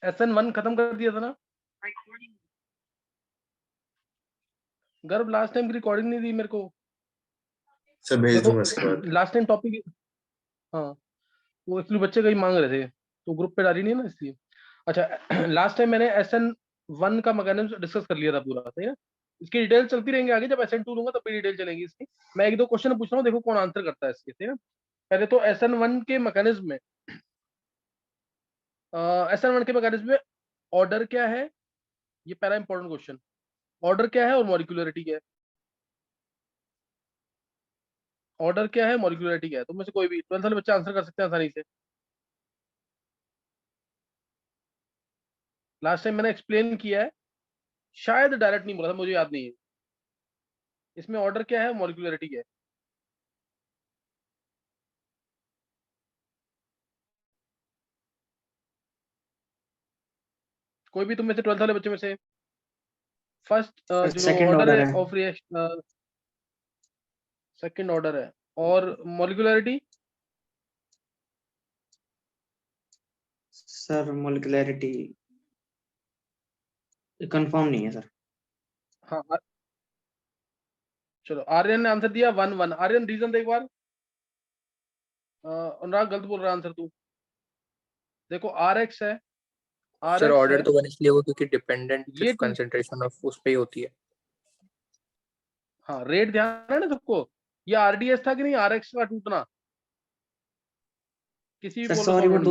SN1 खत्म कर दिया था ना गर्भ? लास्ट टाइम की रिकॉर्डिंग नहीं दी मेरे को। सर भेज देखो दूंगा इसके बाद। लास्ट टाइम टॉपिक, हाँ वो एक्चुअली बच्चे कहीं मांग रहे थे तो ग्रुप पे डाली नहीं ना इसलिए। अच्छा लास्ट टाइम मैंने SN1 का मैकेनिज्म डिस्कस कर लिया था पूरा, सही ना? इसकी डिटेल चलती रहेंगे आगे, जब SN2 लूंगा तब भी डिटेल चलेंगी इसकी। मैं एक दो क्वेश्चन पूछ रहा हूँ, देखो कौन आंसर करता है इसके, सही ना? पहले तो SN1 के मैकेनिज्म में, SN1 के मैकेनिज्म में ऑर्डर क्या है, ये पहला इंपॉर्टेंट क्वेश्चन। ऑर्डर क्या है और मॉलिक्यूलरिटी क्या है? ऑर्डर क्या है, मॉलिक्यूलरिटी क्या है? तुम में से कोई भी 12th वाले बच्चे आंसर कर सकते हैं आसानी से। लास्ट टाइम मैंने एक्सप्लेन किया है, शायद डायरेक्ट नहीं बोला था, मुझे याद नहीं है। इसमें ऑर्डर क्या है, मॉलिक्यूलरिटी क्या है? कोई भी तुम में से 12th वाले बच्चे में से फर्स्ट जो सेकंड ऑर्डर ऑर्डर है है। ऑफ रिएक्शन, सेकंड ऑर्डर है। और मॉलिक्यूलरिटी? सर मोलिकुलरिटी कंफर्म नहीं है सर। हाँ चलो, आर्यन ने आंसर दिया 1-1। आर्यन रीजन दे एक बार। अनुराग गलत बोल रहा है आंसर तू। देखो RX है, सर RX ऑर्डर है, तो 1 इसलिए हुआ क्योंकि डिपेंडेंट ये कंसंट्रेशन ऑफ उस पे ही होती है। हाँ रेट ध्यान है ना सबको। ये RDS था कि नहीं, RX का टूटना किसी भी सर पोलर सॉरी वो सॉल्वेंट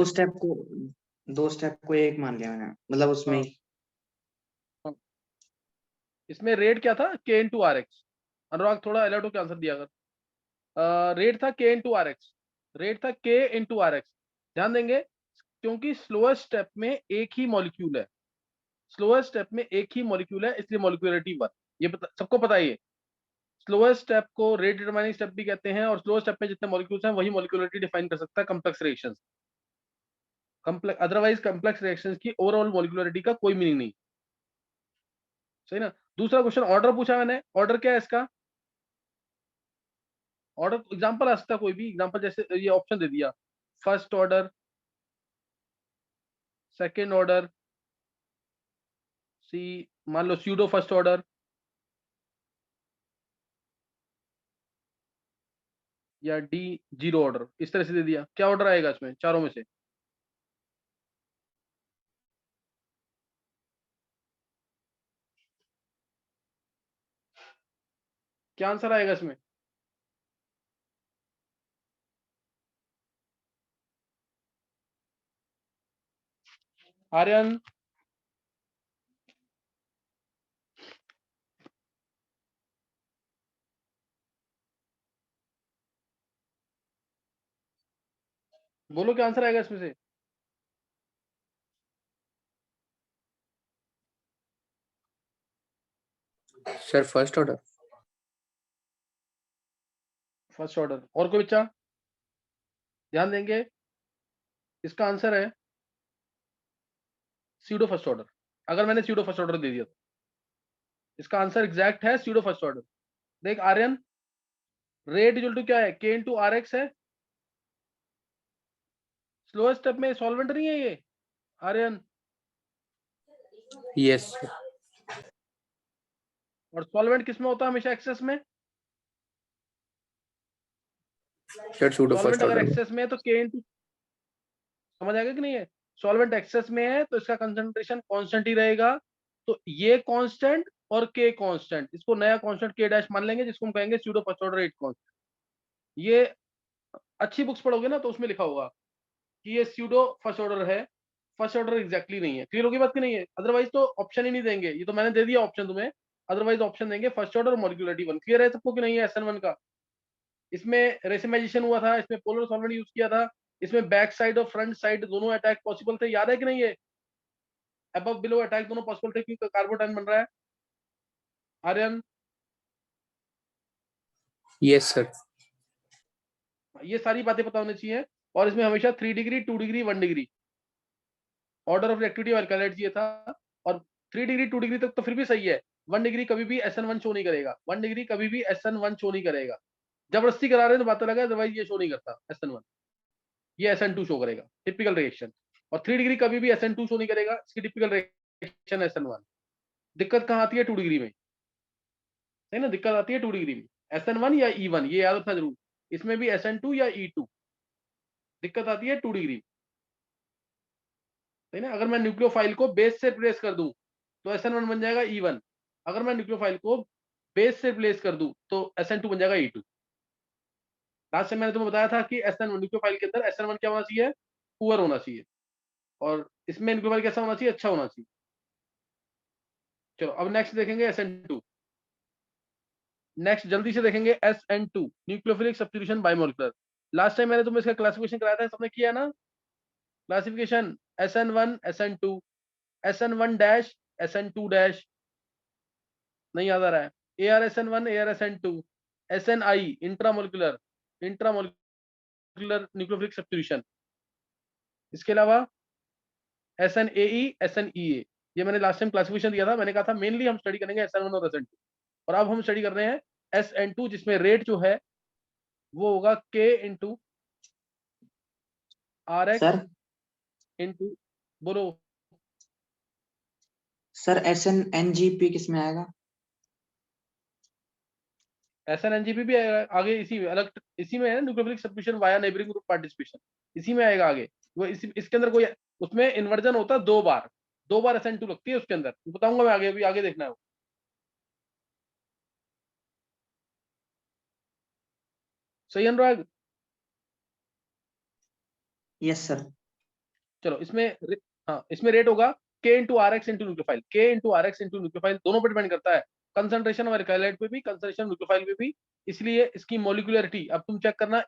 दो स्टेप को एक मान लिया मैंने, मतलब उसमें में। ही। हाँ, इसमें रेट क्या था, K/RX। अनुराग थोड़ा अलर्ट होकर आंसर दिया अगर। रेट था K/RX, रेट था K/RX। ध्यान देंगे, क्योंकि स्लोअर स्टेप में एक ही मॉलिक्यूल है, स्लोअर स्टेप में एक ही मॉलिक्यूल है, इसलिए मॉलिक्यूलरिटी 1। ये सबको पता है। ये स्लोअर स्टेप को रेट डिटरमाइनिंग स्टेप भी कहते हैं, और स्लोअर स्टेप में जितने मॉलिक्यूल्स हैं वही मॉलिक्यूलरिटी डिफाइन कर सकता है complex reactions. Complex, otherwise complex reactions की ओवरऑल मॉलिक्यूलरिटी का कोई मीनिंग नहीं, सही ना? दूसरा क्वेश्चन ऑर्डर पूछा मैंने, ऑर्डर क्या है इसका? ऑर्डर एग्जांपल आ सकता है कोई भी एग्जांपल, जैसे ये ऑप्शन दे दिया, फर्स्ट ऑर्डर, सेकंड ऑर्डर, सी मान लो स्यूडो फर्स्ट ऑर्डर, या डी जीरो ऑर्डर, इस तरह से दे दिया। क्या ऑर्डर आएगा इसमें चारों में से? क्या आंसर आएगा इसमें? आर्यन? बोलो क्या आंसर आएगा इसमें से? Sir first order. First order. और कोई बच्चा ध्यान देंगे, इसका आंसर है स्यूडो फर्स्ट ऑर्डर। अगर मैंने स्यूडो फर्स्ट ऑर्डर दे दिया तो इसका आंसर एग्जैक्ट है स्यूडो फर्स्ट ऑर्डर। देख आर्यन, रेट इक्वल टू क्या है, K/RX है। स्लोएस्ट स्टेप में सॉल्वेंट नहीं है ये आर्यन, यस और सॉल्वेंट किसमें होता है हमेशा एक्सेस में? सर सूडो सॉल्वेंट फर्स्ट अगर ऑर्डर में। एक्सेस में है तो समझ आएगा कि नहीं है? सॉल्वेंट एक्सेस में है तो इसका कंसंट्रेशन कांस्टेंट ही रहेगा। तो ये कांस्टेंट और K कांस्टेंट, इसको नया कांस्टेंट K' मान लेंगे, जिसको हम कहेंगे pseudo first order rate constant. ये अच्छी बुक्स पढ़ोगे ना तो उसमें लिखा होगा कि ये स्यूडो फर्स्ट ऑर्डर है, फर्स्ट ऑर्डर एग्जैक्टली नहीं है। क्लियर होगी बात की नहीं है? अदरवाइज तो ऑप्शन ही नहीं देंगे, ये तो मैंने दे दिया ऑप्शन तुम्हें। अदरवाइज ऑप्शन देंगे फर्स्ट ऑर्डर, मॉलिक्यूलरिटी 1। क्लियर है सबको कि नहीं है SN1 का? इसमें रेसिमाइजेशन हुआ था, इसमें पोलर सॉल्वेंट यूज किया था, इसमें बैक साइड और फ्रंट साइड दोनों अटैक पॉसिबल थे, याद है कि नहीं? है अबव बिलो अटैक दोनों पॉसिबल थे क्योंकि कार्बोटाइन बन रहा है। आर्यन? Yes sir. ये सारी बातें पता होनी चाहिए। और इसमें हमेशा 3 degree, 2 degree, 1 degree order of reactivity calculate किया था। और 3 डिग्री 2 डिग्री तक तो फिर भी सही है, 1 डिग्री कभी भी SN1 शो नहीं करेगा, 1 डिग्री कभी भी SN1 शो नहीं करेगा। जबरदस्ती करा रहे हैं तो बात अलग है, अदरवाइज ये शो नहीं करता SN1, ये SN2 शो करेगा, टिपिकल रिएक्शन। और 3 डिग्री कभी भी SN2 शो नहीं करेगा, इसकी टिपिकल रिएक्शन SN1। दिक्कत कहाँ आती है 2 डिग्री में, है ना, दिक्कत आती है 2 डिग्री में, SN1 या E1, ये याद रखना जरूर, इसमें भी SN2 या E2 दिक्कत आती है 2 डिग्री, है ना। अगर मैं न्यूक्लियोफाइल को बेस से रिप्लेस कर दूं तो SN1 बन जाएगा E1, अगर मैं न्यूक्लियोफाइल को बेस से रिप्लेस कर दूं तो SN2 बन जाएगा E2। लास्ट से मैंने तुम्हें बताया था कि SN1 न्यूक्लियोफाइल के अंदर SN1 क्या होना चाहिए, पुअर होना चाहिए, और इसमें न्यूक्लियोफाइल कैसा होना चाहिए, अच्छा होना चाहिए। चलो अब नेक्स्ट देखेंगे SN2। नेक्स्ट जल्दी से देखेंगे SN2 nucleophilic substitution bimolecular. Last time मैंने तुम्हें इसका क्लासिफिकेशन कराया था, सबने किया ना classification, SN1 SN2 SN1 dash SN2 dash, नहीं याद आ रहा है, ARSN1 ARSN2 SNI intramolecular nucleophilic substitution, इसके अलावा SNAE SNEA, ये मैंने लास्ट टाइम क्लासिफिकेशन दिया था, मैंने कहा था मेनली हम स्टडी करेंगे SN1 और SN2, और अब हम स्टडी कर रहे हैं SN2 जिसमें रेट जो है वो होगा K into RX sir into, बोलो सर SNNGP किस में आएगा? SNNGP भी आएगा आगे, इसी अलग इसी में है nucleophilic substitution via neighbouring group participation, इसी में आएगा आगे। वो इसके अंदर कोई, उसमें इन्वर्जन होता है 2 बार SN2 लगती है उसके अंदर, बताऊंगा मैं आगे, अभी आगे देखना है वो। सही अनुराग? Yes sir. चलो इसमें हाँ, इसमें रेट होगा K into RX into nucleophile, K into RX into nucleophile, दोनों पर डिपेंड करता है, कंसंट्रेशन ऑफ एल्काइलाइड पे भी, कंसंट्रेशन न्यूक्लियोफाइल पे भी, इसलिए इसकी मोलिकुलरिटी अब तुम चेक करना,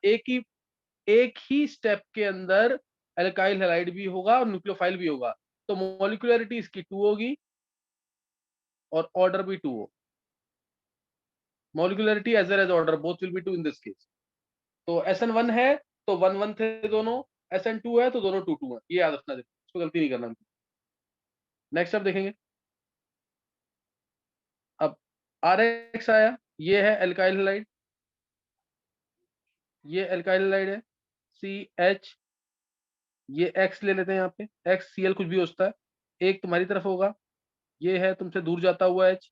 एक ही स्टेप के अंदर एल्काइल हैलाइड भी होगा और न्यूक्लियोफाइल भी होगा, तो मोलिकुलरिटी इसकी 2 होगी और ऑर्डर भी 2 हो, molecularity as well as order both will be 2 in this case. तो SN1 है तो 1 1 थे दोनों, SN2 है तो दोनों 2 2 है, ये याद रखना, इसको गलती नहीं करना। नेक्स्ट अब देखेंगे, अब RX आया, ये है एल्काइल हैलाइड, ये एल्काइल हैलाइड है CH, ये X ले लेते हैं यहाँ पे, XCl कुछ भी हो सकता है, एक तुम्हारी तरफ होगा, ये है तुमसे दूर जाता हुआ H,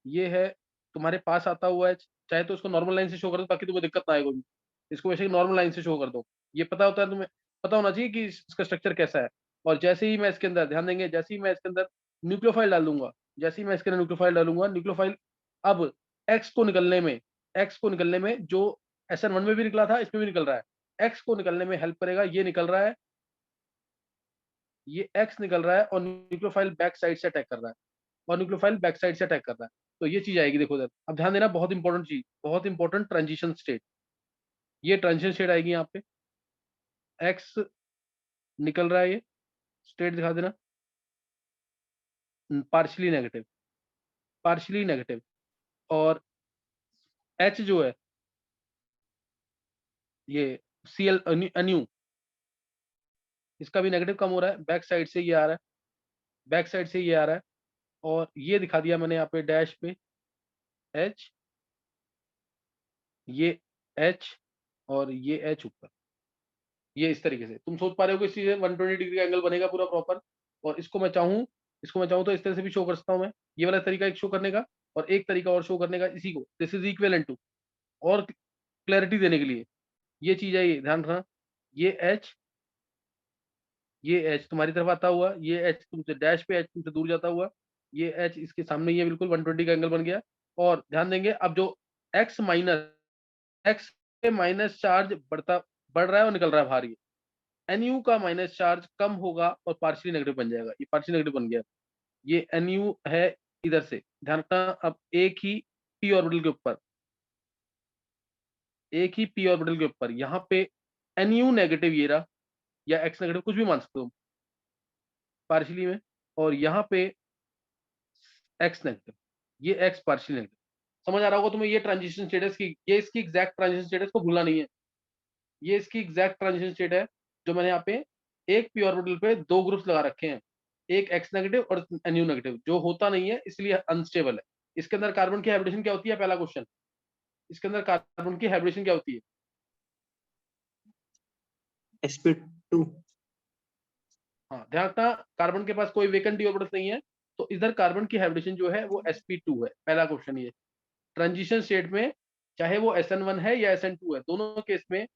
ये है तुम्हारे पास आता हुआ H, चाहे तो इसको नॉर्मल लाइन से शो कर दो ताकि तुम्हें दिक्कत ना आए कोई, इसको वैसे नॉर्मल लाइन से शो कर दो, ये पता होता है तुम्हें, पता होना चाहिए कि इसका स्ट्रक्चर कैसा है। और जैसे ही मैं इसके अंदर, ध्यान देंगे, जैसे ही मैं इसके अंदर न्यूक्लियोफाइल डाल दूंगा, जैसे ही मैं इसके अंदर न्यूक्लियोफाइल डालूंगा, न्यूक्लियोफाइल अब एक्स को निकलने में जो SN1 में भी निकला था इसमें भी निकल रहा है, एक्स को निकलने में हेल्प करेगा, ये निकल रहा है, ये एक्स निकल रहा है और न्यूक्लियोफाइल बैक साइड से अटैक कर रहा है, और न्यूक्लियोफाइल बैक साइड से अटैक कर रहा है, तो ये चीज आएगी, देखो इधर, अब ध्यान देना, बहुत इंपॉर्टेंट चीज, बहुत इंपॉर्टेंट ट्रांजिशन स्टेट, ये ट्रांजिशन स्टेट आएगी यहाँ पे, एक्स निकल रहा है, ये स्टेट दिखा देना, पार्शली नेगेटिव, पार्शली नेगेटिव, और एच जो है ये Cl अन्यू, इसका भी नेगेटिव कम हो रहा है, बैक साइड से ये आ रहा है, बैक साइड से ये आ रहा है, और ये दिखा दिया मैंने यहाँ पे डैश पे H, ये H और ये H ऊपर, ये इस तरीके से तुम सोच पा रहे हो कि इस चीज 120 डिग्री का एंगल बनेगा पूरा प्रॉपर, और इसको मैं चाहूँ तो इस तरह से भी शो कर सकता हूँ मैं, ये वाला तरीका एक शो करने का, और एक तरीका और शो करने का इसी को, दिस इज इक्विवेलेंट टू, और क्लैरिटी देने के लिए ये चीज है, ये ध्यान रखना, ये H तुम्हारी तरफ आता हुआ, ये H तुमसे डैश पे H तुमसे दूर जाता हुआ, ये H इसके सामने, ये बिल्कुल 120 का एंगल बन गया। और ध्यान देंगे अब जो एक्स के माइनस चार्ज बढ़ रहा है और निकल रहा है बाहर, ये NU का माइनस चार्ज कम होगा और पार्शियली नेगेटिव बन जाएगा, ये पार्शियली नेगेटिव बन गया, ये NU है इधर से, ध्यान रखना, अब एक ही p ऑर्बिटल के ऊपर, यहाँ पे NU नेगेटिव ये रहा, या X नेगेटिव कुछ भी मान सकते हो पार्शियली में, और यहाँ पे X नेगेटिव, ये X पार्शियली नेगेटिव, समझ आ रहा होगा तुम्हें, ये ट्रांजिशन स्टेटस की, ये इसकी एग्जैक्ट ट्रांजिशन स्टेटस को भूलना नहीं है, ये इसकी एग्जैक्ट ट्रांजिशन स्टेट है, जो मैंने यहाँ पे एक p ऑर्बिटल पे 2 ग्रुप्स लगा रखे हैं, एक X नेगेटिव और NU नेगेटिव, जो होता नहीं है इसलिए अनस्टेबल है। इसके अंदर कार्बन की हाइब्रिडेशन क्या होती है, पहला क्वेश्चन, इसके अंदर कार्बन की हाइब्रिडेशन क्या होती है? sp2 हाँ ध्यान रखना, कार्बन के पास कोई वेकेंट डी ऑर्बिटल्स नहीं है, तो इधर कार्बन की हाइब्रिडेशन जो है वो sp2 है। पहला क्वेश्चन ये, ट्रांजिशन स्टेट में चाहे वो SN1 है या SN2 है, दोनों केस में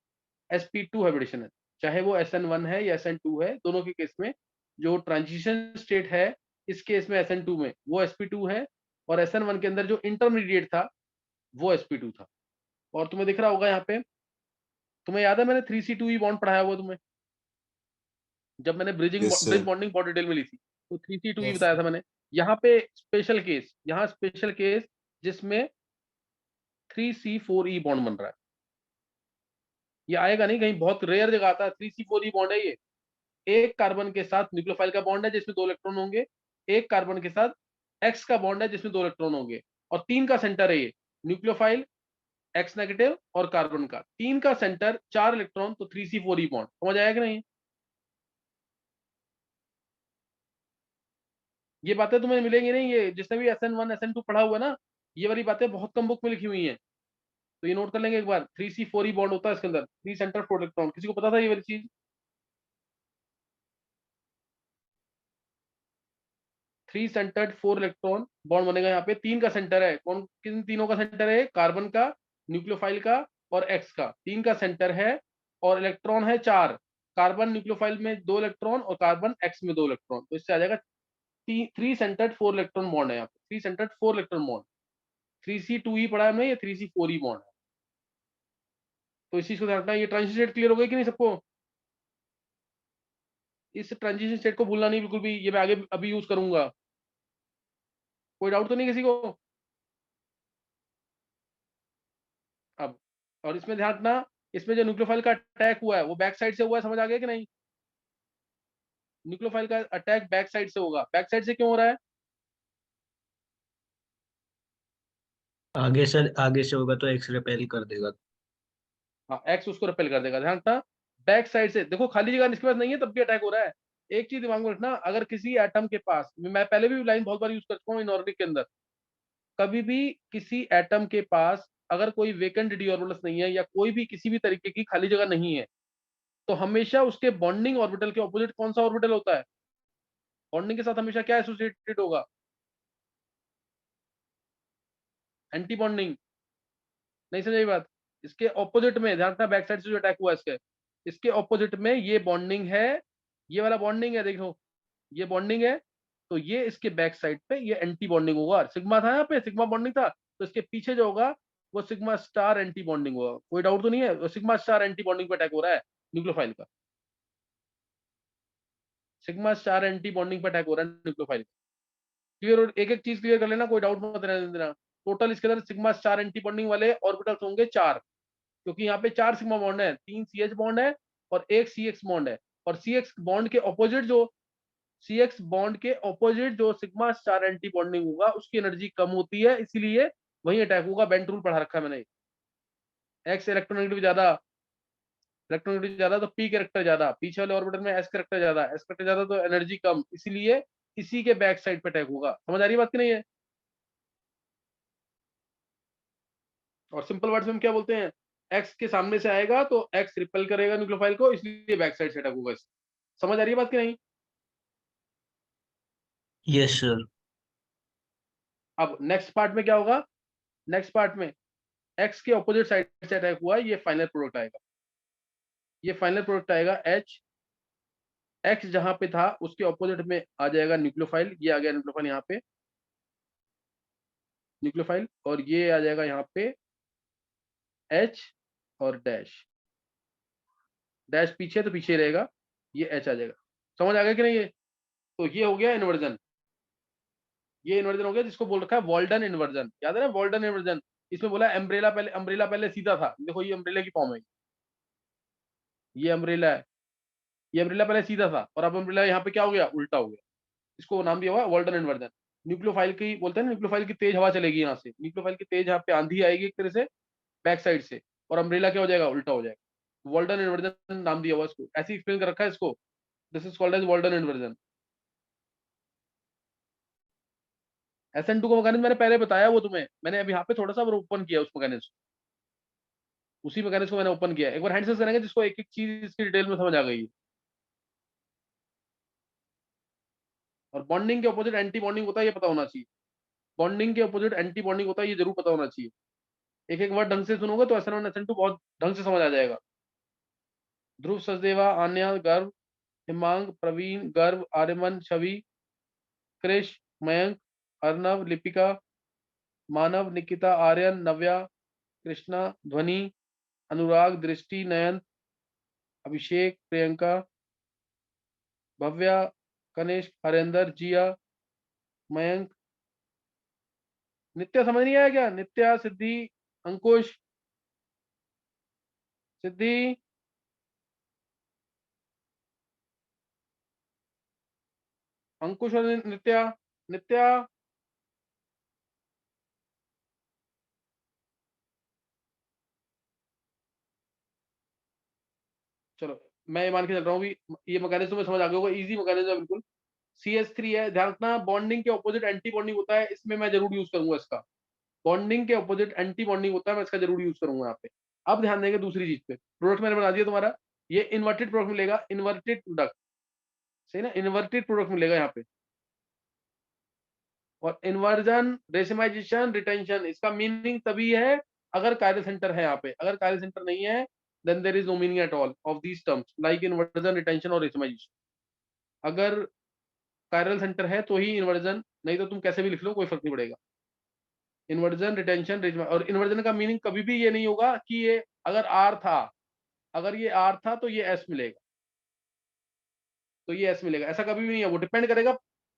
sp2 हाइब्रिडेशन है। चाहे वो SN1 है या SN2 है, दोनों के केस में जो ट्रांजिशन स्टेट है इस केस में SN2 में वो sp2 है, और SN1 के अंदर जो इंटरमीडिएट था वो sp2 था। और तुम्हें दिख रहा होगा यहाँ पे, तुम्हें याद है मैंने 3C2E बॉन्ड पढ़ाया हुआ तुम्हें, जब मैंने ब्रिज Yes, sir. बॉन्डिंग बहुत डिटेल में ली थी, तो 3C2E Yes, बताया sir. था मैंने। यहाँ पे स्पेशल केस, यहाँ स्पेशल केस जिसमें 3C4E बॉन्ड बन रहा है। ये आएगा नहीं कहीं, बहुत रेयर जगह आता है। 3C4E बॉन्ड है ये, एक कार्बन के साथ न्यूक्लियोफाइल का बॉन्ड है जिसमें 2 इलेक्ट्रॉन होंगे, एक कार्बन के साथ एक्स का बॉन्ड है जिसमें 2 इलेक्ट्रॉन होंगे, और 3 का सेंटर है ये न्यूक्लियोफाइल, एक्स नेगेटिव और कार्बन का 3 का सेंटर, 4 इलेक्ट्रॉन, तो 3C4E बॉन्ड। समझ आया कि नहीं? ये बातें तुम्हें मिलेंगी नहीं, ये जिसने भी SN1 SN2 पढ़ा हुआ है ना, ये वाली बातें बहुत कम बुक में लिखी हुई हैं, तो ये नोट कर लेंगे एक बार। 3C4E बॉन्ड होता है इसके अंदर, 3 सेंटर 4 इलेक्ट्रॉन। किसी को पता था ये वाली चीज? 3 सेंटर्ड 4 इलेक्ट्रॉन बॉन्ड बनेगा यहाँ पे। 3 का सेंटर है, कौन किन तीनों का सेंटर है? कार्बन का, न्यूक्लियोफाइल का और एक्स का, 3 का सेंटर है, और इलेक्ट्रॉन है 4। कार्बन न्यूक्लियोफाइल में 2 इलेक्ट्रॉन और कार्बन एक्स में 2 इलेक्ट्रॉन, तो इससे आ जाएगा 3 सेंटर्ड 4 इलेक्ट्रॉन बॉन्ड है यहाँ पे, 3 सेंटर्ड 4 इलेक्ट्रॉन बॉन्ड। 3C2E पढ़ा है हमने, ये 3C4E बॉन्ड है। तो इस चीज को ध्यान रखना। ये ट्रांजिशन स्टेट क्लियर हो गई कि नहीं सबको? इस ट्रांजिशन स्टेट को भूलना नहीं बिल्कुल भी, ये मैं आगे अभी यूज करूंगा। कोई डाउट तो नहीं किसी को? अब और इसमें ध्यान रखना, इसमें जो न्यूक्लियोफाइल का अटैक हुआ है वो बैक साइड से हुआ है, समझ आ गया कि नहीं? न्यूक्लियोफाइल का अटैक बैक साइड से होगा। बैक साइड से क्यों हो रहा है? आगे से होगा तो एक्स रिपेल कर देगा। हाँ, एक्स उसको रिपेल कर देगा। ध्यान रखना, बैक साइड से देखो, खाली जगह इसके पास नहीं है तब भी अटैक हो रहा है। एक चीज दिमाग में रखना, अगर किसी एटम के पास, मैं पहले भी लाइन बहुत बार यूज कर चुका हूँ इनऑर्गेनिक के अंदर, कभी भी किसी एटम के पास अगर कोई वेकेंट डी ऑर्बिटल्स नहीं है या कोई भी किसी भी तरीके की खाली जगह नहीं है, तो हमेशा उसके बॉन्डिंग ऑर्बिटल के ऑपोजिट कौन सा ऑर्बिटल होता है? बॉन्डिंग के साथ हमेशा क्या एसोसिएटेड होगा? Anti bonding. नहीं समझ बात? इसके ऑपोजिट में ध्यान रखना, बैक साइड से जो अटैक हुआ है इसके ऑपोजिट में ये बॉन्डिंग है, ये वाला बॉन्डिंग है, देखो ये बॉन्डिंग है, तो ये इसके बैक साइड पे ये एंटी बॉन्डिंग होगा। सिग्मा था यहाँ पे, सिग्मा बॉन्डिंग था, तो इसके पीछे जो होगा वो सिग्मा स्टार एंटी बॉन्डिंग होगा। कोई डाउट तो नहीं है? सिग्मा स्टार एंटी बॉन्डिंग पे अटैक हो रहा है न्यूक्लियोफाइल का, सिग्मा स्टार एंटी बॉन्डिंग पे अटैक हो रहा है न्यूक्लियोफाइल का। क्लियर? एक एक चीज क्लियर कर लेना, कोई डाउट मत रहने देना। टोटल इसके अंदर सिग्मा स्टार एंटी बॉन्डिंग वाले ऑर्बिटल्स होंगे 4, क्योंकि यहाँ पे 4 सिग्मा बॉन्ड है, 3 CH बॉन्ड है और 1 CX बॉन्ड है, और CX बॉन्ड के ऑपोजिट जो सिग्मा स्टार एंटी बॉन्डिंग होगा उसकी एनर्जी कम होती है, इसीलिए वही अटैक होगा। बेंट रूल पढ़ा रखा है मैंने। एक्स इलेक्ट्रोनेगेटिव ज्यादा, इलेक्ट्रोनेगेटिव ज्यादा तो पी कैरेक्टर ज्यादा, पीछे वाले ऑर्बिटल में एस कैरेक्टर ज्यादा, एस कैरेक्टर ज्यादा तो एनर्जी कम, इसीलिए इसी के बैक साइड पे अटैक होगा। समझ आ रही बात की नहीं है? और सिंपल वर्ड्स में हम क्या बोलते हैं, एक्स के सामने से आएगा तो एक्स रिपेल करेगा न्यूक्लियोफाइल को, इसलिए बैक साइड से अटैक होगा। समझ आ रही है बात की नहीं? Yes sir. अब नेक्स्ट पार्ट में क्या होगा? नेक्स्ट पार्ट में एक्स के ऑपोजिट साइड से अटैक हुआ, ये फाइनल प्रोडक्ट आएगा, ये फाइनल प्रोडक्ट आएगा एच। एक्स जहां पे था उसके ऑपोजिट में आ जाएगा न्यूक्लियोफाइल, ये आ गया न्यूक्लियोफाइल यहाँ पे, न्यूक्लियोफाइल, और ये आ जाएगा यहाँ पे एच और डैश, डैश पीछे तो पीछे रहेगा, ये एच आ जाएगा। समझ आ गया कि नहीं ये? तो ये हो गया इन्वर्जन, ये इन्वर्जन हो गया जिसको बोल रखा है वॉल्डन इन्वर्जन। याद है ना वॉल्डन इन्वर्जन? इसमें बोला अम्ब्रेला पहले सीधा था, देखो ये अम्ब्रेला की फॉर्म है, ये अम्ब्रेला है, ये अम्ब्रेला पहले सीधा था और अब अम्ब्रेला यहाँ पे क्या हो गया, उल्टा हो गया। इसको नाम दिया हुआ वॉल्डन इन्वर्जन। न्यूक्लियोफाइल की बोलते हैं ना, न्यूक्लियोफाइल की तेज हवा चलेगी यहाँ से, न्यूक्लियोफाइल की तेज यहाँ पे आंधी आएगी एक तरह से बैक साइड से, और अम्ब्रेला क्या हो जाएगा, उल्टा हो जाएगा। वॉल्डन इन्वर्जन नाम दिया हुआ इसको, ऐसे एक्सप्लेन कर रखा है इसको, this is called as Walden inversion. SN2 का मैकेनिज्म मैंने पहले बताया, वो तुम्हें मैंने अभी यहाँ पे थोड़ा सा ओपन किया उस मैकेनिज्म, उसी मैकेनिज्म को मैंने ओपन किया। एक बार हैंड से करेंगे जिसको एक एक चीज इसकी डिटेल में समझ आ गई। और बॉन्डिंग के ऑपोजिट एंटी बॉन्डिंग होता है, ये पता होना चाहिए। बॉन्डिंग के ऑपोजिट एंटी बॉन्डिंग होता है, ये जरूर पता होना चाहिए। एक एक वर्ड ढंग से सुनोगे तो SN1 SN2 बहुत ढंग से समझ आ जाएगा। ध्रुव, सचदेवा, आन्या, गर्व, हिमांग, प्रवीण, गर्व, आर्यमन, छवि, क्रिश, मयंक, अर्नव, लिपिका, मानव, निकिता, आर्यन, नव्या, कृष्णा, ध्वनि, अनुराग, दृष्टि, नयन, अभिषेक, प्रियंका, भव्या, कनिष्क, हरेंद्र, जिया, मयंक, नित्या। समझ नहीं आया क्या? नित्या, सिद्धि, अंकुश, सिद्धि, अंकुश और नित्या। नित्या, चलो मैं ये मान के चल रहा हूँ भी, ये मैकेनिज्म में समझ आ गया होगा, इजी मैकेनिज्म है बिल्कुल। CH3 है, ध्यान रखना बॉन्डिंग के ऑपोजिट एंटी बॉन्डिंग होता है, इसमें मैं जरूर यूज करूंगा इसका। बॉन्डिंग के ऑपोजिट एंटी बॉन्डिंग होता है, मैं इसका जरूर यूज करूंगा यहाँ पे। अब ध्यान देंगे दूसरी चीज पे। प्रोडक्ट मैंने बना दिया तुम्हारा, ये इन्वर्टेड प्रोडक्ट मिलेगा, इन्वर्टेड प्रोडक्ट, सही ना, इन्वर्टेड प्रोडक्ट मिलेगा यहाँ पे। और इन्वर्जन, रेसिमाइजेशन, रिटेंशन, इसका मीनिंग तभी है अगर कायरल सेंटर है यहाँ पे। अगर कायरल सेंटर नहीं है then there is no meaning at all of these terms like inversion, retention और रेसिमाइजेशन। अगर कायरल सेंटर है तो ही इन्वर्जन, नहीं तो तुम कैसे भी लिख लो कोई फर्क नहीं पड़ेगा। इन्वर्जन, रिटेंशन, और इन्वर्जन का मीनिंग कभी भी ये नहीं होगा कि ये अगर आर था, अगर ये आर था तो ये एस मिलेगा, तो ये एस मिलेगा, ऐसा कभी भी नहीं है। वो डिपेंड करेगा,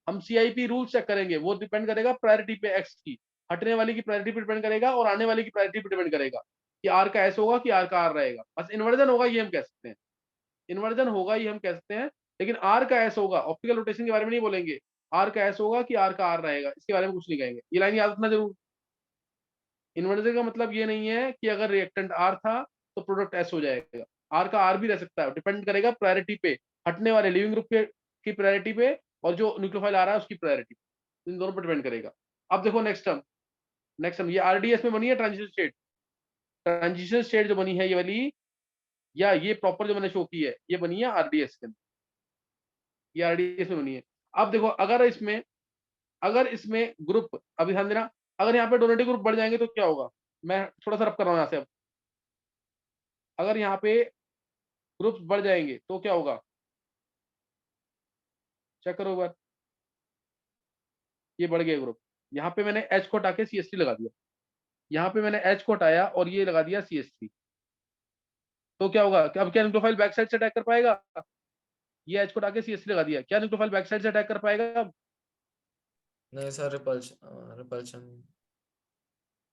हम CIP रूल्स चेक करेंगे, वो डिपेंड करेगा प्रायोरिटी पे, एक्स की हटने वाली की प्रायोरिटी पे डिपेंड करेगा और आने वाली की प्रायोरिटी पे डिपेंड करेगा कि आर का एस होगा कि आर का आर रहेगा। बस इन्वर्जन होगा ये हम कह सकते हैं, इन्वर्जन होगा ये हम कह सकते हैं, लेकिन आर का एस होगा, ऑप्टिकल रोटेशन के बारे में नहीं बोलेंगे। आर का एस होगा कि आर का आर रहेगा, इसके बारे में कुछ नहीं कहेंगे। ये लाइन याद रखना जरूर। इन्वर्जन का मतलब ये नहीं है कि अगर रिएक्टेंट आर था तो प्रोडक्ट एस हो जाएगा, आर का आर भी रह सकता है, डिपेंड करेगा प्रायोरिटी पे, हटने वाले लिविंग ग्रुप के की प्रायोरिटी पे और जो न्यूक्लियोफाइल आ रहा है उसकी प्रायोरिटी पे, इन दोनों पर डिपेंड करेगा। अब देखो नेक्स्ट टर्म, नेक्स्ट टर्म ये RDS में बनी है ट्रांजिशन स्टेट। ट्रांजिशन स्टेट जो बनी है ये वाली, या ये प्रॉपर जो मैंने शो की है ये बनी है RDS के अंदर, ये RDS में बनी है। अब देखो अगर इसमें ग्रुप, अभी ध्यान देना, अगर यहाँ पे डोनेटिव ग्रुप बढ़ जाएंगे तो क्या होगा, मैं थोड़ा सा रब कर रहा हूँ यहाँ से। अब अगर यहाँ पे ग्रुप्स बढ़ जाएंगे तो क्या होगा, चेक करो एक बार। ये बढ़ गया ग्रुप, यहाँ पे मैंने H को हटा के CH3 लगा दिया, यहाँ पे मैंने H को हटाया और ये लगा दिया CH3, तो क्या होगा, अब क्या न्यूक्लियोफाइल बैक साइड से अटैक कर पाएगा? ये H को हटा के CH3 लगा दिया, क्या न्यूक्लियोफाइल बैक साइड से अटैक कर पाएगा अब? नहीं सर, रिपल्शन।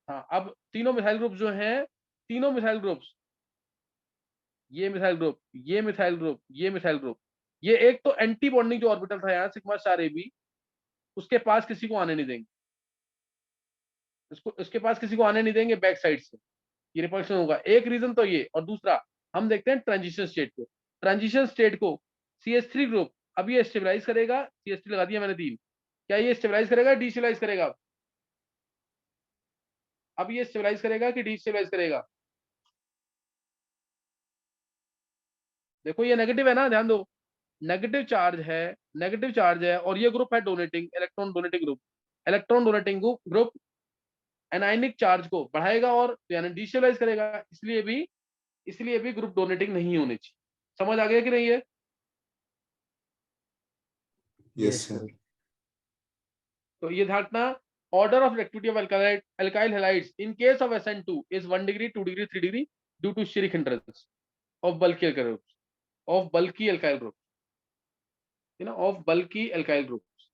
हाँ, अब तीनों मिसाइल ग्रुप जो हैं, तीनों मिसाइल ग्रुप्स, ये मिसाइल ग्रुप, ये मिसाइल ग्रुप, ये मिसाइल ग्रुप, ये एक तो एंटी बॉन्डिंग जो ऑर्बिटल था यहाँ सिग्मा स्टार AB, उसके पास किसी को आने नहीं देंगे, इसके पास किसी को आने नहीं देंगे बैक साइड से, ये रिपल्शन होगा। एक रीजन तो ये, और दूसरा हम देखते हैं ट्रांजिशन स्टेट को। ट्रांजिशन स्टेट को CH3 ग्रुप अब ये स्टेबलाइज करेगा, CH3 लगा दिया मैंने 3, क्या ये स्टेबलाइज करेगा डिस्टेबलाइज करेगा? अब ये स्टेबलाइज करेगा कि डिस्टेबलाइज करेगा? देखो ये नेगेटिव है ना, ध्यान दो, नेगेटिव चार्ज है, नेगेटिव चार्ज है, और ये ग्रुप है donating, electron donating group. Electron donating group anionic charge को बढ़ाएगा और यानी डिस्टेबलाइज करेगा, इसलिए भी ग्रुप डोनेटिंग नहीं होने चाहिए। समझ आ गया कि नहीं है? Yes, sir. तो ये ध्यान रखना, order of activity of alkyl halides in case of SN2 is 1 degree, 2 degree, 3 degree due to steric hindrance of bulky alkyl groups, of bulky alkyl groups, है ना, of bulky alkyl groups।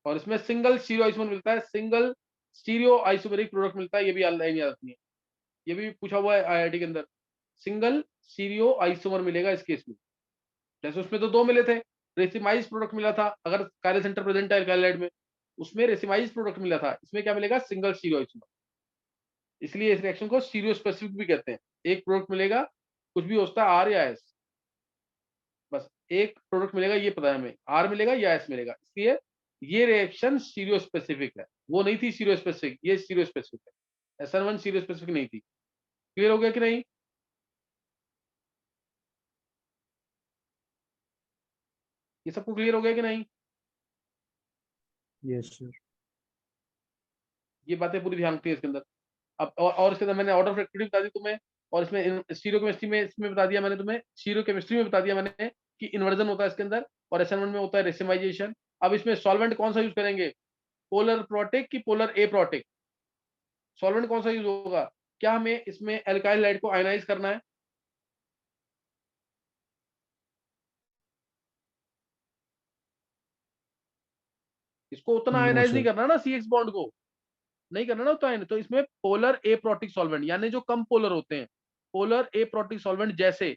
और इसमें single stereo isomer मिलता है, single stereo isomeric product मिलता है, ये भी लाइन याद रखनी है, ये भी पूछा हुआ है IIT के अंदर। सिंगल स्टीरियो आइसोमर मिलेगा इस केस में, जैसे उसमें तो दो मिले थे, रेसिमाइज प्रोडक्ट मिला था अगर कार्य सेंटर प्रेजेंट है अल्काइलाइड में, उसमें रेसिमाइज प्रोडक्ट मिला था, इसमें क्या मिलेगा, सिंगल स्टीरियो आइसोमर। इसलिए इस रिएक्शन को स्टीरियो स्पेसिफिक भी कहते हैं। एक प्रोडक्ट मिलेगा, कुछ भी होता है R या S, बस एक प्रोडक्ट मिलेगा ये पता है हमें, R मिलेगा या S मिलेगा, इसलिए ये रिएक्शन स्टीरियो स्पेसिफिक है। वो नहीं थी स्टीरियो स्पेसिफिक, ये स्टीरियो स्पेसिफिक है। SN1 स्टीरियो स्पेसिफिक नहीं थी। क्लियर हो गया कि नहीं? ये सबको क्लियर हो गया कि नहीं? Yes sir. ये बातें पूरी ध्यान रखती है इसके अंदर। अब और इसके अंदर मैंने ऑर्डर ऑफ एक्टिविटी बता दी तुम्हें, और इसमें स्टीरियो केमिस्ट्री में इसमें बता दिया मैंने तुम्हें, स्टीरियो केमिस्ट्री में बता दिया मैंने कि इन्वर्जन होता है इसके अंदर, और SN1 में होता है रेसिमाइजेशन। अब इसमें सॉल्वेंट कौन सा यूज करेंगे, पोलर प्रोटिक की पोलर ए प्रोटिक, सॉल्वेंट कौन सा यूज होगा, क्या हमें इसमें एल्काइल लाइट को आयनाइज करना है, इसको उतना नो आयनाइज नहीं सर। करना ना CX बॉन्ड को, नहीं करना ना उतना, तो इसमें पोलर ए प्रोटिक सॉल्वेंट यानी जो कम पोलर होते हैं, पोलर ए प्रोटिक सॉल्वेंट जैसे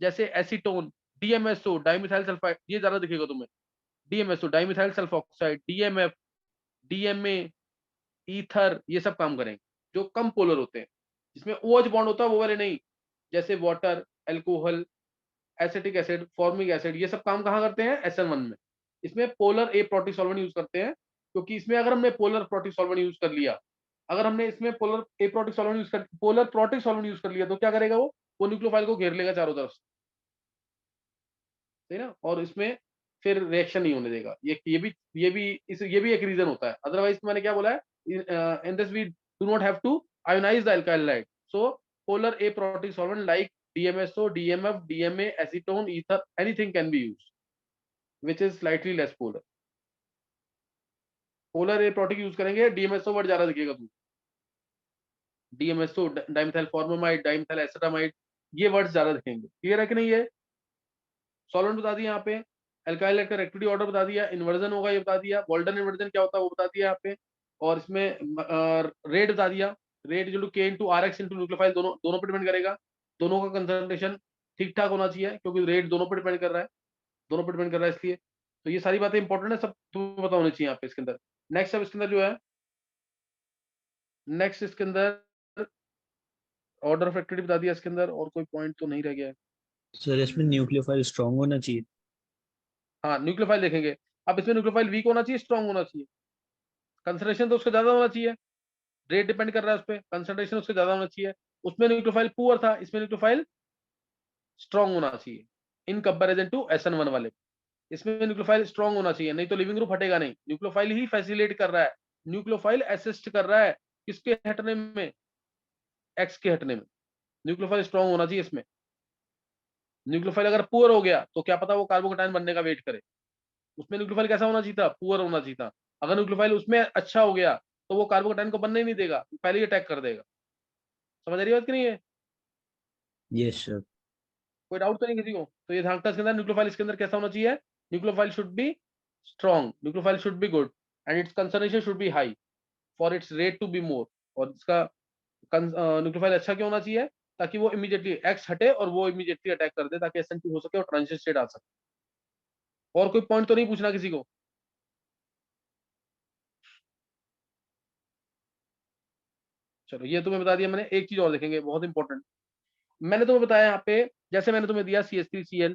जैसे एसीटोन, DMSO डाइमिथाइल सल्फाइड, ये ज्यादा दिखेगा तुम्हें, DMSO dimethyl sulphoxide, DMF, DMA, ether, ये सब काम करेंगे जो कम पोलर होते हैं, जिसमें OH बॉन्ड होता है वो वाले नहीं, जैसे water, alcohol, acetic acid, formic acid, ये सब काम कहाँ करते हैं, SN1 में। इसमें polar a protic solvent use करते हैं, क्योंकि इसमें अगर हमने पोलर प्रोटिक सॉल्वेंट यूज कर लिया, अगर हमने इसमें polar a protic solvent use कर पोलर प्रोटिक सॉल्वेंट यूज कर लिया तो क्या करेगा वो न्यूक्लियोफाइल को घेर लेगा चारों तरफ से, सही ना, और इसमें फिर रिएक्शन नहीं होने देगा। ये भी एक रीजन होता है, अदरवाइज मैंने क्या बोला है, in this we do not have to ionise the alkyl halide, so polar a protic solvent like DMSO, DMF, DMA, acetone, ether, anything can be used which is slightly less polar. Polar a protic use करेंगे, DMSO word ज्यादा दिखेगा तुम, DMSO dimethyl formamide, dimethyl acetamide, ये words ज्यादा दिखेंगे। Clear है कि नहीं है, सॉल्वेंट बता दिया यहाँ पे, एल्काइल लाइट का रेक्टिविटी ऑर्डर बता दिया, इन्वर्जन होगा ये बता दिया, वॉल्टन इन्वर्जन क्या होता है वो बता दिया यहाँ पे, और इसमें रेट बता दिया, रेट जो K into RX into nucleophile दोनों दोनों पर डिपेंड करेगा, दोनों का कंसंट्रेशन ठीक ठाक होना चाहिए क्योंकि रेट दोनों पर डिपेंड कर रहा है, दोनों पर डिपेंड कर रहा है इसलिए। तो ये सारी बातें इंपॉर्टेंट है, सब तुम्हें पता होनी चाहिए यहाँ पे इसके अंदर। नेक्स्ट अब इसके अंदर जो है, नेक्स्ट इसके अंदर ऑर्डर ऑफ एक्टिविटी बता दिया इसके अंदर, और कोई पॉइंट तो नहीं रह गया है। सर इसमें न्यूक्लियोफाइल स्ट्रांग होना चाहिए। हाँ न्यूक्लियोफाइल देखेंगे, अब इसमें न्यूक्लियोफाइल वीक होना चाहिए, स्ट्रांग होना चाहिए, कंसंट्रेशन तो उसका ज्यादा होना चाहिए, रेट डिपेंड कर रहा है उस पर, कंसंट्रेशन उसका ज्यादा होना चाहिए, उसमें न्यूक्लियोफाइल पुअर था, इसमें न्यूक्लियोफाइल स्ट्रांग होना चाहिए इन कंपैरिजन टू SN1 वाले, इसमें न्यूक्लियोफाइल स्ट्रांग होना चाहिए, नहीं तो लिविंग ग्रुप हटेगा नहीं, न्यूक्लियोफाइल ही फैसिलिटेट कर रहा है, न्यूक्लियोफाइल असिस्ट कर रहा है किसके हटने में, एक्स के हटने में, न्यूक्लियोफाइल स्ट्रांग होना चाहिए इसमें। न्यूक्लियोफाइल अगर पुअर हो गया तो क्या पता वो कार्बोकेटायन बनने का वेट करे, उसमें न्यूक्लियोफाइल कैसा होना चाहिए था, पुअर होना चाहिए था, अगर न्यूक्लियोफाइल उसमें अच्छा हो गया तो वो कार्बोकेटायन को बनने ही नहीं देगा, पहले ही अटैक कर देगा। समझ आ रही बात कि नहीं है, यस सर। कोई डाउट तो नहीं किसी को, तो ये ध्यान रखना इसके अंदर, न्यूक्लियोफाइल इसके अंदर कैसा होना चाहिए, nucleophile should be strong, nucleophile should be good, and its concentration should be high for its rate to be more, और इसका न्यूक्लियोफाइल अच्छा क्यों होना चाहिए, ताकि वो इमीडिएटली एक्स हटे और वो इमीडिएटली अटैक कर दे, ताकि SN2 हो सके और ट्रांजिशन स्टेट आ सके। और कोई पॉइंट तो नहीं पूछना किसी को, चलो ये तुम्हें बता दिया मैंने। एक चीज और देखेंगे बहुत इंपॉर्टेंट, मैंने तुम्हें बताया यहाँ पे, जैसे मैंने तुम्हें दिया CH3Cl,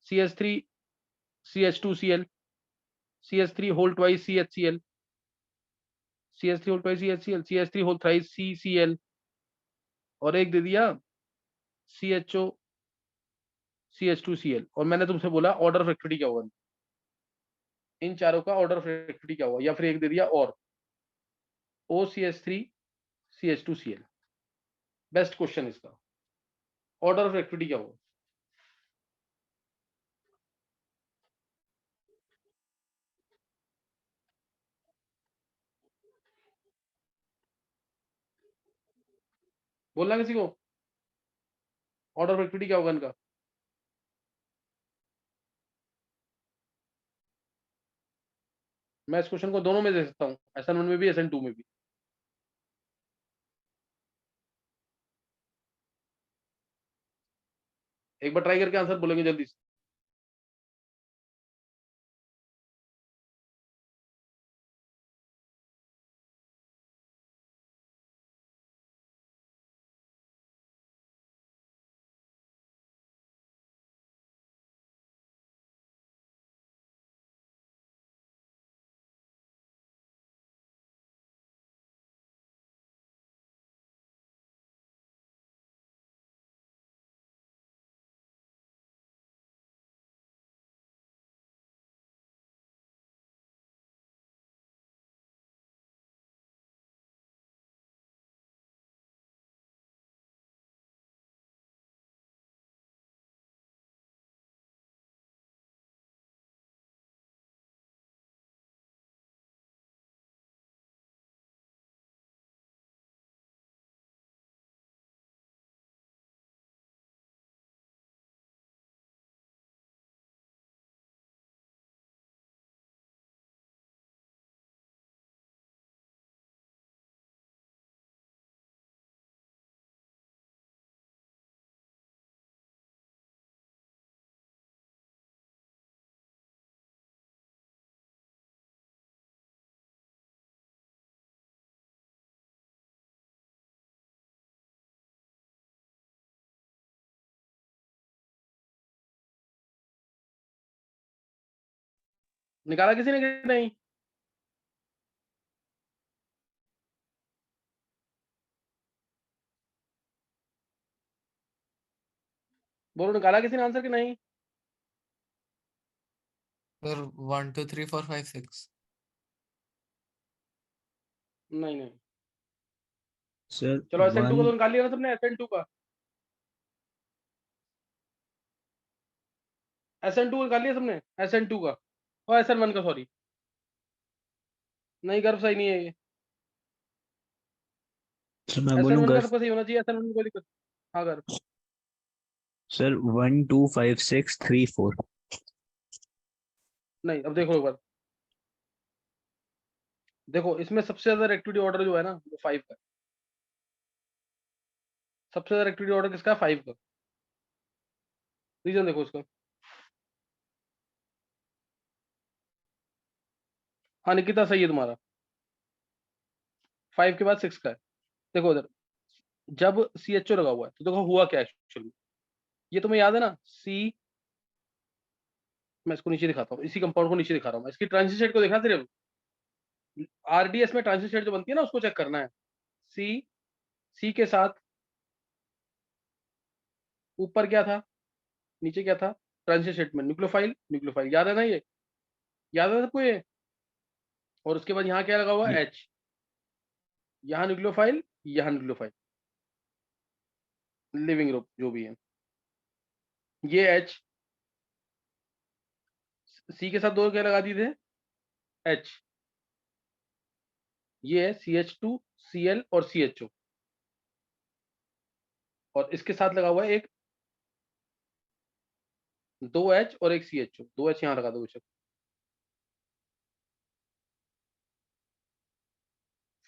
CH3 CH2Cl, CH3 whole twice CHCl, CH3 whole twice CHCl, CH3 whole thrice CCl, और एक दे दिया CHO CH2Cl, और मैंने तुमसे बोला ऑर्डर ऑफ एक्टिविटी क्या होगा, इन चारों का ऑर्डर ऑफ एक्टिविटी क्या होगा, या फिर एक दे दिया और OCH3 CH2Cl, बेस्ट क्वेश्चन इसका, ऑर्डर ऑफ एक्टिविटी क्या होगा, बोलना किसी को, ऑर्डर ऑफ एक्टिविटी क्या होगा इनका, मैं इस क्वेश्चन को दोनों में दे सकता हूँ, SN1 में भी SN2 में भी। एक बार ट्राई करके आंसर बोलेंगे जल्दी से। निकाला किसी ने कि नहीं? बोलो, निकाला किसी ने आंसर कि नहीं? सर 1 2 3 4 5 6 नहीं नहीं, सर चलो SN2 का 1 तो निकाल लिया ना तुमने, SN2 का, SN2 निकाल लिया सबने, SN2 का और SN1 का, सॉरी, नहीं गर्भ सही नहीं है ये। सर मैं बोलूँ SN1 का गर्भ? सबका सही होना चाहिए, SN1 में कोई दिक्कत। हाँ गर्भ। सर 1 2 5 6 3 4। नहीं, अब देखो एक बार, देखो इसमें सबसे ज्यादा एक्टिविटी ऑर्डर जो है ना वो 5 का है। सबसे ज्यादा एक्टिविटी ऑर्डर किसका है? 5 का। रीजन देखो इसका। हाँ निकिता, सही है तुम्हारा, 5 के बाद 6 का है। देखो उधर, जब CHO लगा हुआ है तो देखो हुआ क्या एक्चुअली, ये तुम्हें याद है ना, सी, मैं इसको नीचे दिखाता हूँ, इसी कंपाउंड को नीचे दिखा रहा हूँ मैं, इसकी ट्रांजिशन स्टेट को देखना सिर्फ, RDS में ट्रांजिशन स्टेट जो बनती है ना उसको चेक करना है। सी के साथ ऊपर क्या था, नीचे क्या था, ट्रांजिशन स्टेट में न्यूक्लियोफाइल, न्यूक्लियोफाइल, याद है ना ये, याद है सबको ये। और उसके बाद यहाँ क्या लगा हुआ है? H, यहाँ न्यूक्लियोफाइल, यहाँ न्यूक्लियोफाइल, लिविंग ग्रुप जो भी है, ये H, सी के साथ दो क्या लगा दिए थे? H, ये है CH2 Cl और CHO, और इसके साथ लगा हुआ है एक, 2H और एक CHO, 2H यहाँ लगा दो बेशक।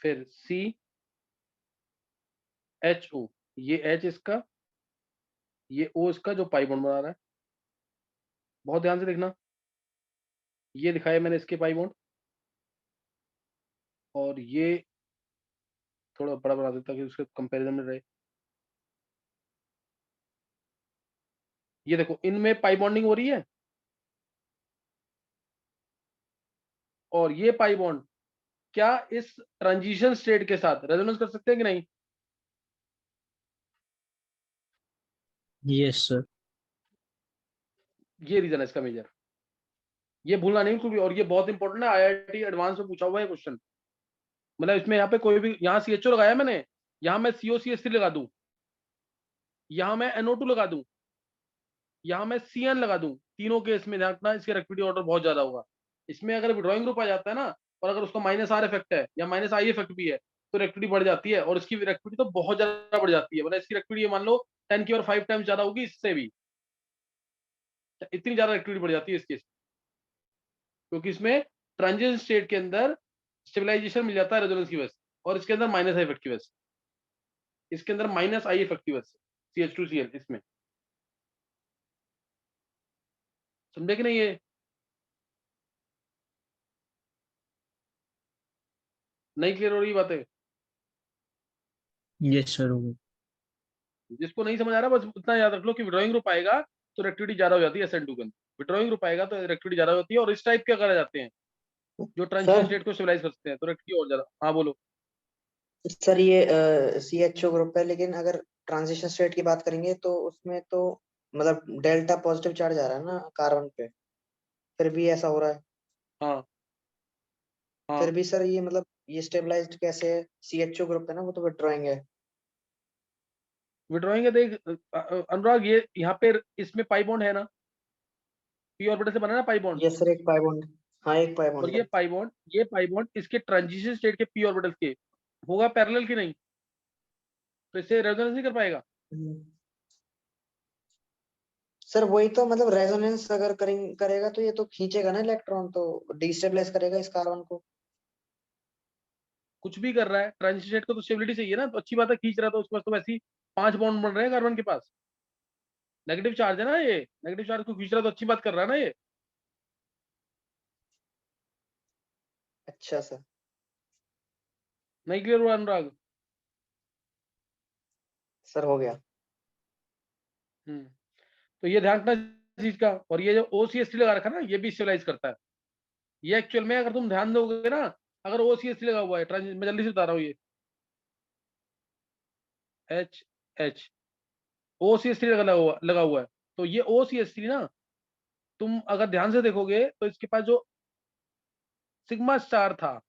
फिर CHO, ये H इसका, ये O इसका जो पाई बॉन्ड बना रहा है, बहुत ध्यान से देखना, ये दिखाया मैंने इसके पाई बॉन्ड, और ये थोड़ा बड़ा बना देता कि उसके कंपैरिजन में रहे। ये देखो इनमें पाई बॉन्डिंग हो रही है, और ये पाई बॉन्ड क्या इस ट्रांजिशन स्टेट के साथ रेजोनेंस कर सकते हैं कि नहीं? Yes sir. ये रीजन है इसका मेजर, ये भूलना नहीं बिल्कुल भी, और ये बहुत इंपॉर्टेंट है, IIT एडवांस में पूछा हुआ है क्वेश्चन। मतलब इसमें यहाँ पे कोई भी, यहाँ CHO लगाया मैंने, यहाँ मैं COCH3 लगा दूं, यहाँ मैं NO2 लगा दूं, यहाँ मैं CN लगा दूं, तीनों केस में ध्यान रखना इसके एक्टिविटी ऑर्डर बहुत ज्यादा होगा। इसमें अगर विड्रॉइंग ग्रुप आ जाता है ना, और अगर उसका -R इफेक्ट है या -I इफेक्ट भी है, तो रेक्टिविटी बढ़ जाती है, और इसकी रेक्टिविटी तो बहुत ज्यादा बढ़ जाती है। मतलब इसकी रेक्टिविटी मान लो 10 की और 5 टाइम्स ज्यादा होगी इससे भी, इतनी ज्यादा रेक्टिविटी बढ़ जाती है इस केस, क्योंकि इसमें ट्रांजिशन स्टेट के अंदर स्टेबलाइजेशन मिल जाता है रेजोनेंस की वजह से, और इसके अंदर -I इफेक्ट की वजह से, इसके अंदर -I इफेक्ट की वजह से, CH2Cl इसमें, समझे कि नहीं ये? नहीं क्लियर हो रही बातें? यस सर, हो गया। जिसको नहीं समझ आ रहा बस उतना याद रख लो कि विड्रॉइंग ग्रुप आएगा तो रेक्टिविटी ज्यादा हो जाती है SN2 के अंदर, विड्रॉइंग ग्रुप आएगा तो रेक्टिविटी ज्यादा होती है, और इस टाइप के अगर आ जाते हैं जो ट्रांजिशन सर स्टेट को स्टेबलाइज कर सकते हैं तो रेक्टिविटी और ज्यादा। हाँ बोलो। सर ये CHO ग्रुप है, लेकिन अगर ट्रांजिशन स्टेट की बात करेंगे तो उसमें तो मतलब डेल्टा पॉजिटिव चार्ज आ रहा है ना कार्बन पे, फिर भी ऐसा हो रहा है। हाँ फिर हाँ, भी सर ये मतलब ये स्टेबलाइज्ड कैसे है? CHO ग्रुप है ना, वो तो विड्रॉइंग है। विड्रॉइंग है, देख अनुराग, ये यहाँ पे इसमें पाई बॉन्ड है ना, पी ऑर्बिटल से बना ना पाई बॉन्ड, ये सर एक पाई बॉन्ड, हाँ एक पाई और बॉन्ड ये है। पाई बॉन्ड, ये पाई बॉन्ड इसके ट्रांजिशन स्टेट के पी ऑर्बिटल के होगा पैरेलल की नहीं, तो इससे रेजोनेंस नहीं कर पाएगा। हम्म। सर वही तो मतलब रेजोनेंस अगर करेगा तो ये तो खींचेगा ना इलेक्ट्रॉन, तो डिस्टेबलाइज करेगा इस कार्बन को। कुछ भी कर रहा है, ट्रांजिशन स्टेट को तो स्टेबिलिटी चाहिए ना, तो अच्छी बात है, खींच रहा है तो उसके पास तो वैसे ही 5 बॉन्ड बन रहे हैं कार्बन के पास, नेगेटिव चार्ज है ना, ये नेगेटिव चार्ज को खींच रहा है तो अच्छी बात कर रहा है ना ये। अच्छा सर। नहीं क्लियर हुआ अनुराग? सर हो गया। तो ये ध्यान रखना इस चीज का, और ये जो OCH3 लगा रखा है ना, ये भी स्टेबलाइज करता है, ये एक्चुअल में अगर तुम ध्यान दोगे ना, अगर OCS लगा हुआ है, ट्रांजिशन मैं जल्दी से बता रहा हूँ, ये HH OCS3 लगा हुआ है, तो ये OCS3 ना, तुम अगर ध्यान से देखोगे तो इसके पास जो सिग्मा स्टार था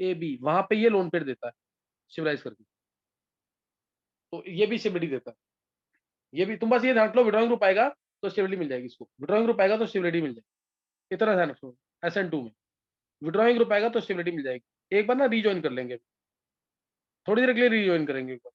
AB, वहां पे ये लोन पेयर देता है शिवराइज करके, तो ये भी स्टेबिलिटी देता है। ये भी तुम बस ये ध्यान रखो, विड्रॉइंग ग्रुप आएगा तो स्टेबिलिटी मिल जाएगी इसको, विड्रॉइंग ग्रुप आएगा तो स्टेबिलिटी मिल जाएगी, इतना ध्यान रखो। SN2 में विड्रॉइंग ग्रुप आएगा तो स्टेबिलिटी मिल जाएगी। एक बार ना रीजॉइन कर लेंगे, थोड़ी देर के लिए रीजॉइन करेंगे एक बार।